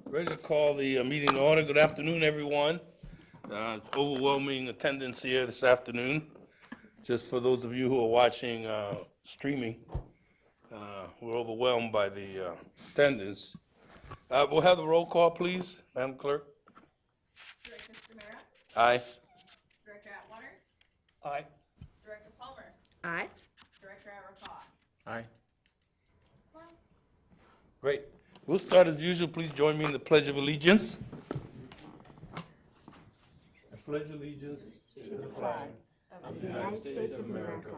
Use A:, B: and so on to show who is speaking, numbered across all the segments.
A: Ready to call the meeting to order. Good afternoon, everyone. It's overwhelming attendance here this afternoon. Just for those of you who are watching streaming, we're overwhelmed by the attendance. We'll have the roll call, please, Madam Clerk.
B: Director Samara?
A: Aye.
B: Director Atwater?
A: Aye.
B: Director Palmer?
C: Aye.
B: Director Arafa?
A: Aye. Great. We'll start as usual. Please join me in the Pledge of Allegiance. I pledge allegiance to the flag
C: Of the United States of America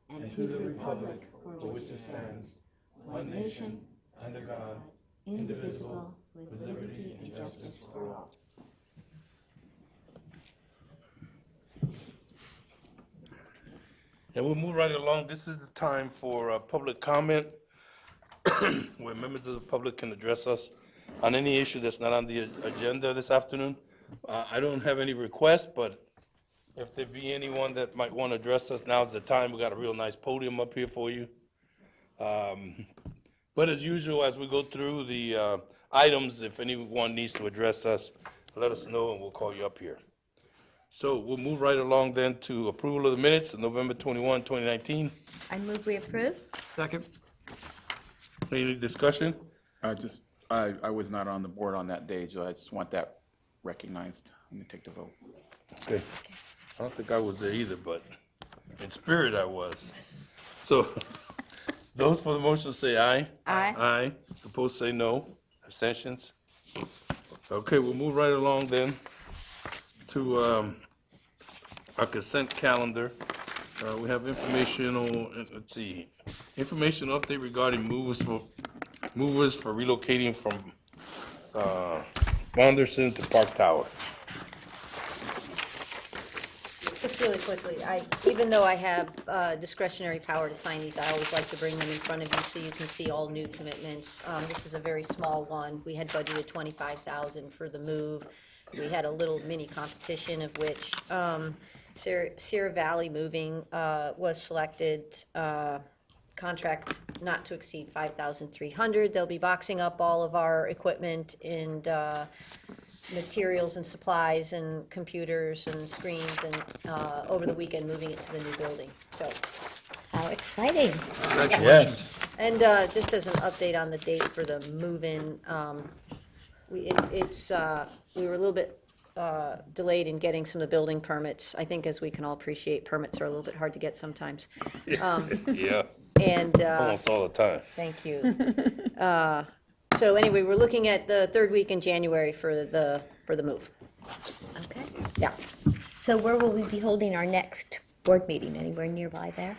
C: and to the republic for which it stands, one nation, under God, indivisible, with liberty and justice for all.
A: And we'll move right along. This is the time for public comment, where members of the public can address us on any issue that's not on the agenda this afternoon. I don't have any requests, but if there be anyone that might want to address us, now's the time. We got a real nice podium up here for you. But as usual, as we go through the items, if anyone needs to address us, let us know and we'll call you up here. So we'll move right along then to approval of the minutes of November 21, 2019.
C: I move we approve.
D: Second.
A: Any discussion?
D: I was not on the board on that day, so I just want that recognized. I'm gonna take the vote.
A: Okay. I don't think I was there either, but in spirit I was. So those for the motion say aye.
C: Aye.
A: Aye. Opposed say no. Abstentions? Okay, we'll move right along then to our consent calendar. We have informational, let's see, information update regarding movers for relocating from Maunderson to Park Tower.
E: Just really quickly, even though I have discretionary power to sign these, I always like to bring them in front of you so you can see all new commitments. This is a very small one. We had budgeted $25,000 for the move. We had a little mini competition of which Sierra Valley Moving was selected. Contract not to exceed $5,300. They'll be boxing up all of our equipment and materials and supplies and computers and screens and over the weekend moving it to the new building. So,
C: How exciting.
A: Yes.
E: and just as an update on the date for the move-in, we were a little bit delayed in getting some of the building permits. I think, as we can all appreciate, permits are a little bit hard to get sometimes.
A: Yeah,
E: And
A: almost all the time.
E: thank you. So anyway, we're looking at the third week in January for the move.
C: Okay.
E: Yeah.
C: So where will we be holding our next board meeting? Anywhere nearby there?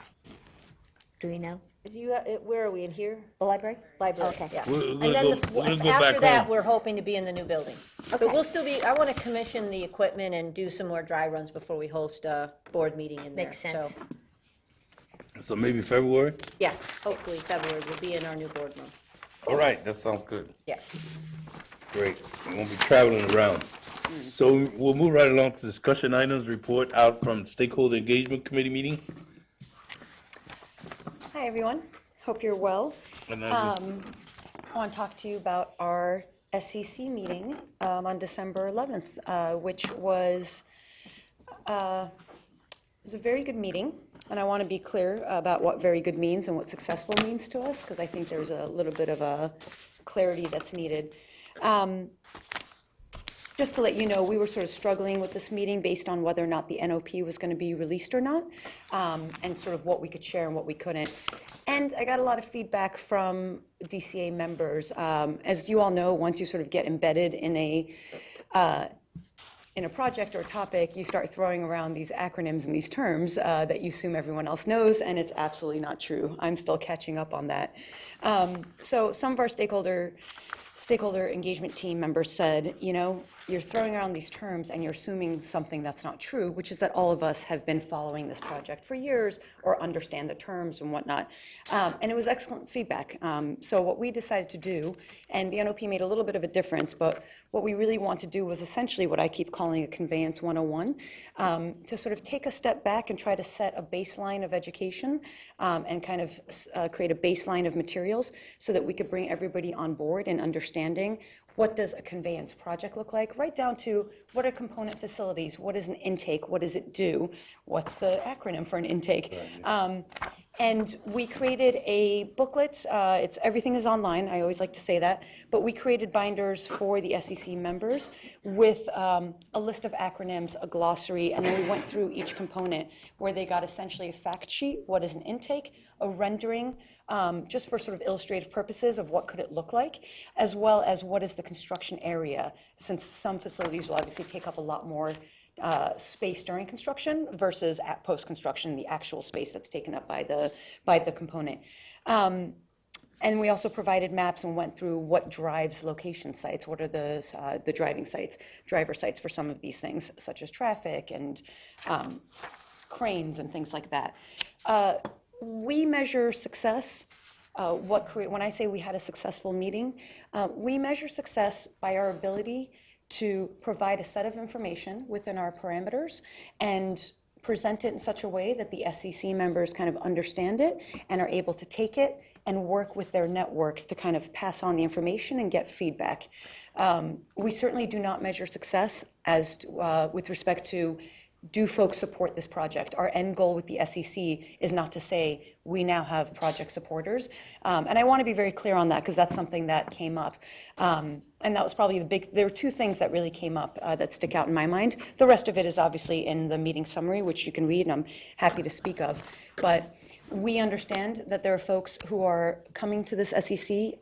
C: Do we know?
E: Where are we, in here?
C: The library?
E: Library,
C: Okay.
E: yeah.
A: We're
E: And then
A: gonna go back
E: after that,
A: home.
E: we're hoping to be in the new building. But
C: Okay.
E: we'll still be, I want to commission the equipment and do some more dry runs before we host a board meeting in there.
C: Makes sense.
E: So,
A: So maybe February?
E: yeah, hopefully February, we'll be in our new boardroom.
A: All right, that sounds good.
E: Yeah.
A: Great. We won't be traveling around. So we'll move right along to discussion items, report out from Stakeholder Engagement Committee meeting.
F: Hi, everyone. Hope you're well.
A: And then
F: I want to talk to you about our SCC meeting on December 11th, which was a very good meeting. And I want to be clear about what very good means and what successful means to us, because I think there's a little bit of a clarity that's needed. Just to let you know, we were sort of struggling with this meeting based on whether or not the NOP was going to be released or not, and sort of what we could share and what we couldn't. And I got a lot of feedback from DCA members. As you all know, once you sort of get embedded in a project or a topic, you start throwing around these acronyms and these terms that you assume everyone else knows, and it's absolutely not true. I'm still catching up on that. So some of our stakeholder engagement team members said, you know, you're throwing around these terms and you're assuming something that's not true, which is that all of us have been following this project for years or understand the terms and whatnot. And it was excellent feedback. So what we decided to do, and the NOP made a little bit of a difference, but what we really want to do was essentially what I keep calling a Conveyance 101, to sort of take a step back and try to set a baseline of education and kind of create a baseline of materials so that we could bring everybody on board and understand understanding what does a conveyance project look like, right down to what are component facilities, what is an intake, what does it do, what's the acronym for an intake. And we created a booklet. Everything is online. I always like to say that. But we created binders for the SEC members with a list of acronyms, a glossary, and then we went through each component where they got essentially a fact sheet, what is an intake, a rendering, just for sort of illustrative purposes of what could it look like, as well as what is the construction area, since some facilities will obviously take up a lot more space during construction versus at post-construction, the actual space that's taken up by the component. And we also provided maps and went through what drives location sites, what are the driving sites, driver sites for some of these things, such as traffic and cranes and things like that. We measure success. When I say we had a successful meeting, we measure success by our ability to provide a set of information within our parameters and present it in such a way that the SEC members kind of understand it and are able to take it and work with their networks to kind of pass on the information and get feedback. We certainly do not measure success as with respect to, do folks support this project? Our end goal with the SEC is not to say we now have project supporters. And I want to be very clear on that because that's something that came up. And that was probably there were two things that really came up that stick out in my mind. The rest of it is obviously in the meeting summary, which you can read and I'm happy to speak of. But we understand that there are folks who are coming to this SEC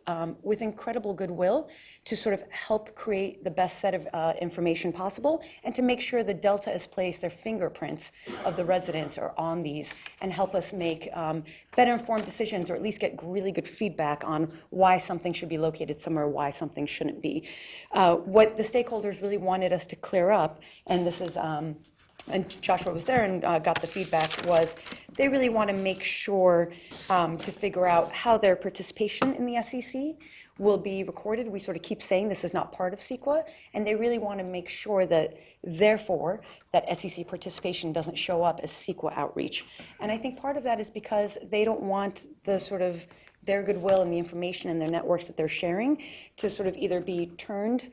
F: with incredible goodwill to sort of help create the best set of information possible and to make sure the Delta is placed, their fingerprints of the residents are on these and help us make better informed decisions or at least get really good feedback on why something should be located somewhere, why something shouldn't be. What the stakeholders really wanted us to clear up, and this is and Joshua was there and got the feedback, was they really want to make sure to figure out how their participation in the SEC will be recorded. We sort of keep saying this is not part of CEQA, and they really want to make sure that, therefore, that SEC participation doesn't show up as CEQA outreach. And I think part of that is because they don't want the sort of their goodwill and the information and their networks that they're sharing to sort of either be turned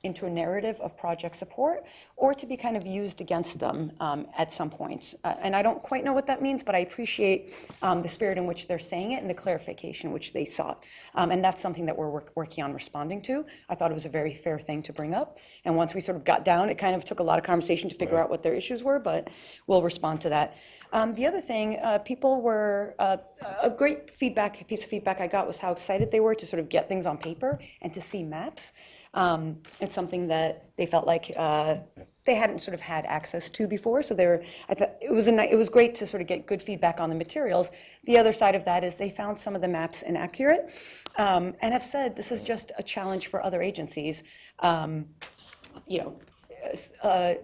F: into a narrative of project support or to be kind of used against them at some point. And I don't quite know what that means, but I appreciate the spirit in which they're saying it and the clarification which they sought. And that's something that we're working on responding to. I thought it was a very fair thing to bring up. And once we sort of got down, it kind of took a lot of conversation to figure out what their issues were, but we'll respond to that. The other thing, people were, a great piece of feedback I got was how excited they were to sort of get things on paper and to see maps. It's something that they felt like they hadn't sort of had access to before. So I thought it was great to sort of get good feedback on the materials. The other side of that is they found some of the maps inaccurate and have said this is just a challenge for other agencies.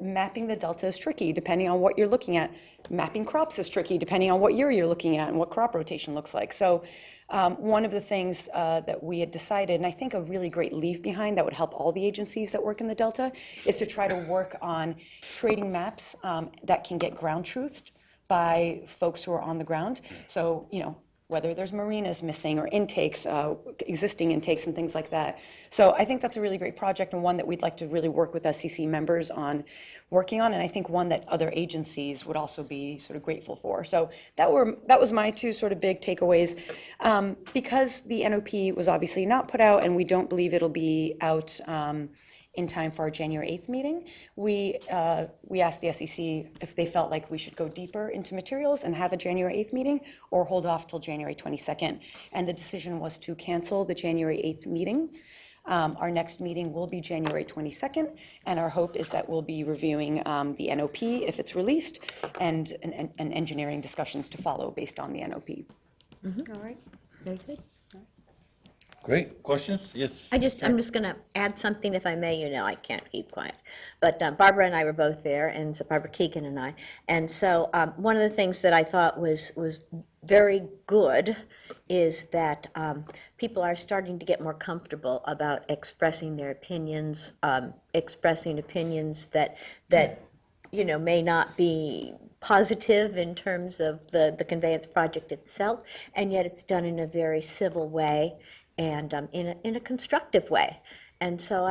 F: Mapping the Delta is tricky depending on what you're looking at. Mapping crops is tricky depending on what year you're looking at and what crop rotation looks like. So one of the things that we had decided, and I think a really great leave behind that would help all the agencies that work in the Delta, is to try to work on creating maps that can get ground truthed by folks who are on the ground. So, whether there's marinas missing or intakes, existing intakes and things like that. So I think that's a really great project and one that we'd like to really work with SEC members on working on, and I think one that other agencies would also be sort of grateful for. So that was my two sort of big takeaways. Because the NOP was obviously not put out and we don't believe it'll be out in time for our January 8th meeting, we asked the SEC if they felt like we should go deeper into materials and have a January 8th meeting or hold off till January 22nd. And the decision was to cancel the January 8th meeting. Our next meeting will be January 22nd, and our hope is that we'll be reviewing the NOP if it's released and engineering discussions to follow based on the NOP.
E: Mm-hmm.
F: All right.
E: Very good.
A: Great. Questions? Yes.
E: I'm just going to add something, if I may. I can't keep quiet. But Barbara and I were both there, and so Barbara Keegan and I. And so one of the things that I thought was very good is that people are starting to get more comfortable about expressing their opinions, expressing opinions that may not be positive in terms of the conveyance project itself, and yet it's done in a very civil way and in a constructive way. And so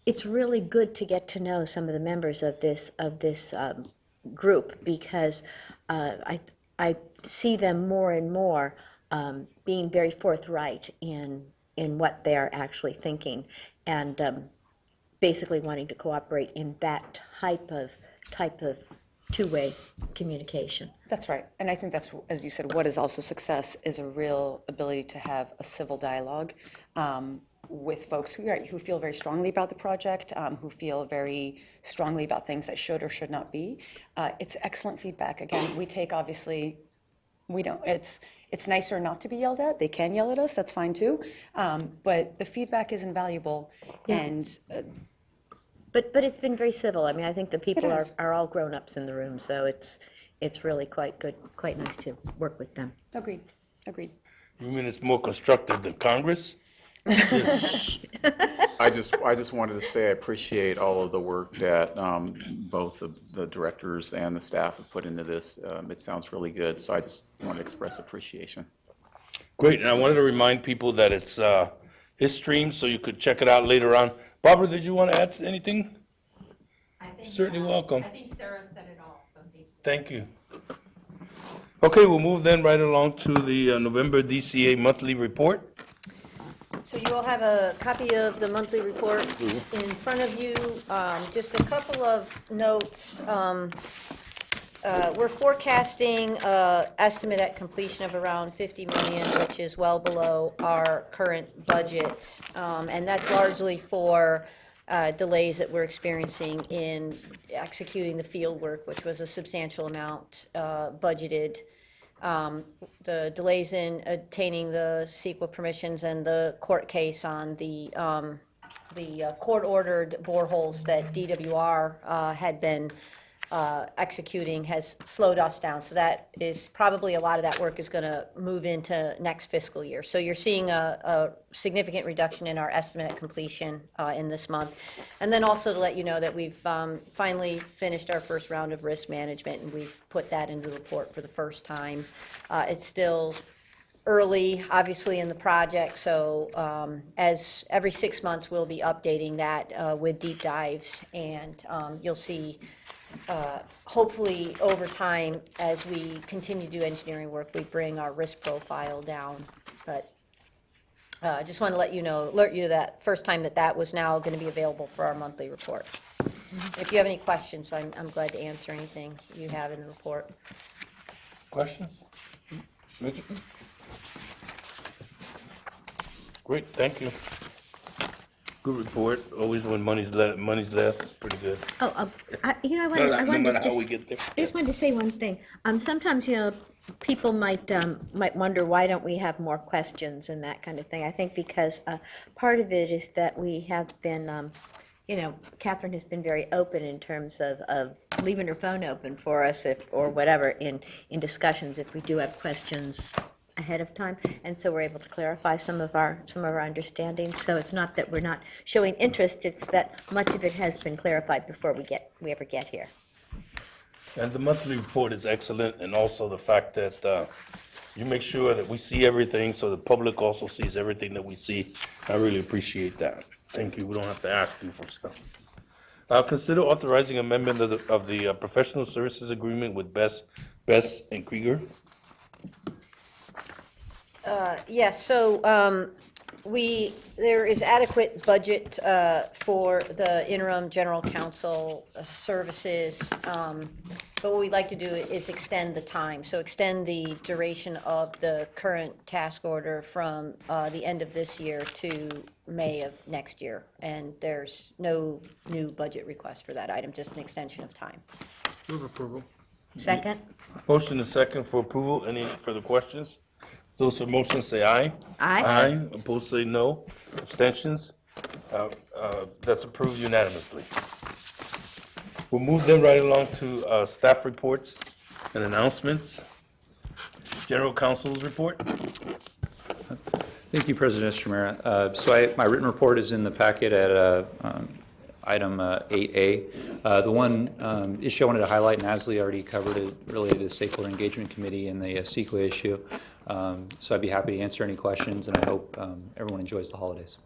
E: it's really good to get to know some of the members of this group, because I see them more and more being very forthright in what they're actually thinking, and basically wanting to cooperate in that type of two-way communication.
F: That's right. And I think that's, as you said, what is also success is a real ability to have a civil dialogue with folks who feel very strongly about the project, who feel very strongly about things that should or should not be. It's excellent feedback. Again, we take, obviously, it's nicer not to be yelled at. They can yell at us, that's fine too. But the feedback is invaluable.
E: Yeah.
F: And
E: But it's been very civil. I mean, I think the people
F: It is.
E: are all grown-ups in the room, so it's really quite good, quite nice to work with them.
F: agreed.
A: You mean it's more constructive than Congress?
D: I just wanted to say I appreciate all of the work that both the directors and the staff have put into this. It sounds really good, so I just want to express appreciation.
A: Great, and I wanted to remind people that it's streamed, so you could check it out later on. Barbara, did you want to add anything? Certainly welcome.
B: I think Sarah said it all, so
A: Thank you. Okay, we'll move then right along to the November DCA monthly report.
E: So you all have a copy of the monthly report in front of you. Just a couple of notes. We're forecasting estimate at completion of around 50 million, which is well below our current budget. And that's largely for delays that we're experiencing in executing the field work, which was a substantial amount budgeted. The delays in obtaining the CEQA permissions and the court case on the court-ordered boreholes that DWR had been executing has slowed us down. So that is probably a lot of that work is going to move into next fiscal year. So you're seeing a significant reduction in our estimate at completion in this month. And then also to let you know that we've finally finished our first round of risk management, and we've put that into the report for the first time. It's still early, obviously, in the project, so as every 6 months, we'll be updating that with deep dives, and you'll see hopefully over time, as we continue to do engineering work, we bring our risk profile down. But I just want to let you know, alert you that first time that was now going to be available for our monthly report. If you have any questions, I'm glad to answer anything you have in the report.
A: Questions? Richard? Great, thank you. Good report. Always when money's less, it's pretty good.
E: Oh, I
A: No
E: wanted
A: matter
E: to
A: how we
E: just,
A: get there.
E: I just wanted to say one thing. Sometimes, people might wonder, why don't we have more questions and that kind of thing. I think because part of it is that we have been, Catherine has been very open in terms of leaving her phone open for us or whatever in discussions if we do have questions ahead of time, and so we're able to clarify some of our understanding. So it's not that we're not showing interest; it's that much of it has been clarified before we ever get here.
A: And the monthly report is excellent, and also the fact that you make sure that we see everything, so the public also sees everything that we see. I really appreciate that. Thank you. We don't have to ask you for stuff. Consider authorizing amendment of the professional services agreement with Best and Krieger.
E: Yes, so there is adequate budget for the interim general counsel services, but what we'd like to do is extend the time, so extend the duration of the current task order from the end of this year to May of next year, and there's no new budget request for that item, just an extension of time.
A: Move approval.
E: Second?
A: Motion is second for approval. Any further questions? Those for motion say aye.
E: Aye.
A: Aye. Opposed say no. Abstentions? That's approved unanimously. We'll move then right along to staff reports and announcements. General Counsel's report.
G: Thank you, President Estremera. So my written report is in the packet at item 8A. The one issue I wanted to highlight, and Asley already covered it, related to the Stakeholder Engagement Committee and the CEQA issue. So I'd be happy to answer any questions, and I hope everyone enjoys the holidays.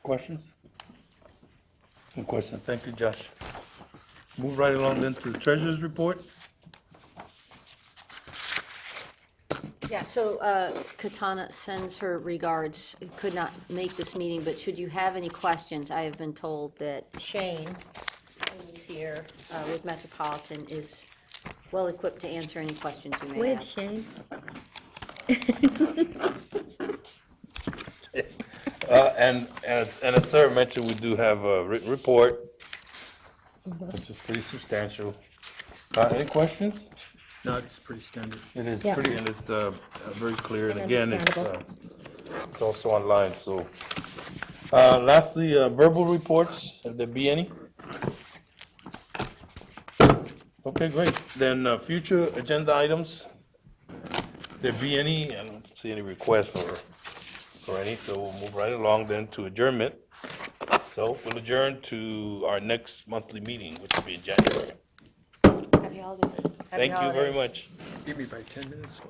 A: Questions? No question. Thank you, Josh. Move right along then to the treasurer's report.
E: Yeah, so Katana sends her regards, could not make this meeting, but should you have any questions, I have been told that Shane, who's here with Metropolitan, is well-equipped to answer any questions you may
C: With
E: have.
C: Shane.
A: And as Sarah mentioned, we do have a written report, which is pretty substantial. Any questions?
H: No, it's pretty standard.
A: It is
C: Yeah.
A: pretty, and it's very clear, and
C: And
A: again, it's
C: understandable.
A: also online, so. Lastly, verbal reports, have there be any? Okay, great. Then, future agenda items, there be any? I don't see any requests for any, so we'll move right along then to adjournment. So we'll adjourn to our next monthly meeting, which will be in January.
F: Happy holidays.
E: Happy
A: Thank you very
E: holidays.
A: much.
H: Give me by 10 minutes.